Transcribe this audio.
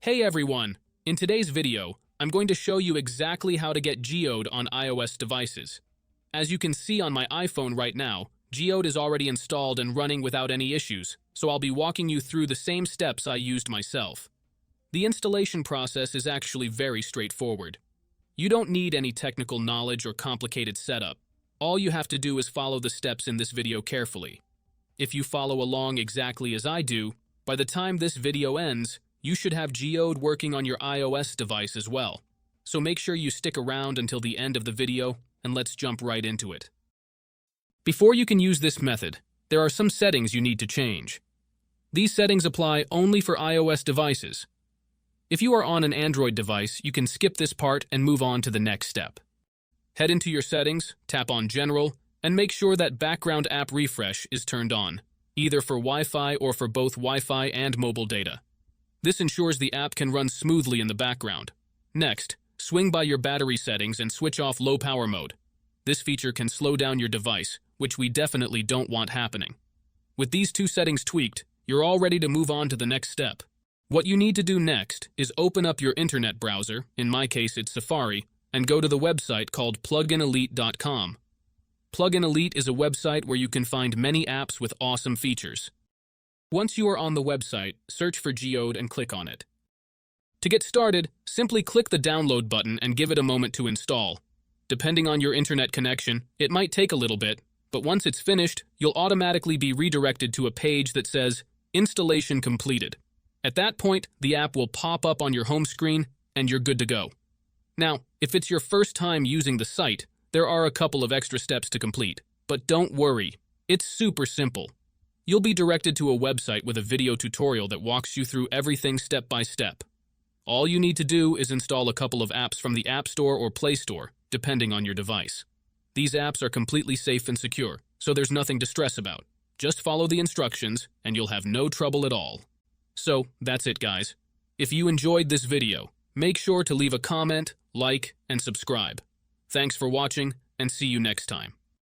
Hey everyone! In today's video, I'm going to show you exactly how to get Geode on iOS devices. As you can see on my iPhone right now, Geode is already installed and running without any issues, so I'll be walking you through the same steps I used myself. The installation process is actually very straightforward. You don't need any technical knowledge or complicated setup. All you have to do is follow the steps in this video carefully. If you follow along exactly as I do, by the time this video ends, you should have Geode working on your iOS device as well. So make sure you stick around until the end of the video, and let's jump right into it. Before you can use this method, there are some settings you need to change. These settings apply only for iOS devices. If you are on an Android device, you can skip this part and move on to the next step. Head into your settings, tap on General, and make sure that background app refresh is turned on, either for Wi-Fi or for both Wi-Fi and mobile data. This ensures the app can run smoothly in the background. Next, swing by your battery settings and switch off low power mode. This feature can slow down your device, which we definitely don't want happening. With these two settings tweaked, you're all ready to move on to the next step. What you need to do next is open up your internet browser, in my case it's Safari, and go to the website called pluginelite.com. Plugin Elite is a website where you can find many apps with awesome features. Once you are on the website, search for Geode and click on it. To get started, simply click the download button and give it a moment to install. Depending on your internet connection, it might take a little bit, but once it's finished, you'll automatically be redirected to a page that says, Installation completed. At that point, the app will pop up on your home screen, and you're good to go. Now, if it's your first time using the site, there are a couple of extra steps to complete, but don't worry, it's super simple. You'll be directed to a website with a video tutorial that walks you through everything step by step. All you need to do is install a couple of apps from the App Store or Play Store, depending on your device. These apps are completely safe and secure, so there's nothing to stress about. Just follow the instructions, and you'll have no trouble at all. So, that's it guys. If you enjoyed this video, make sure to leave a comment, like, and subscribe. Thanks for watching, and see you next time.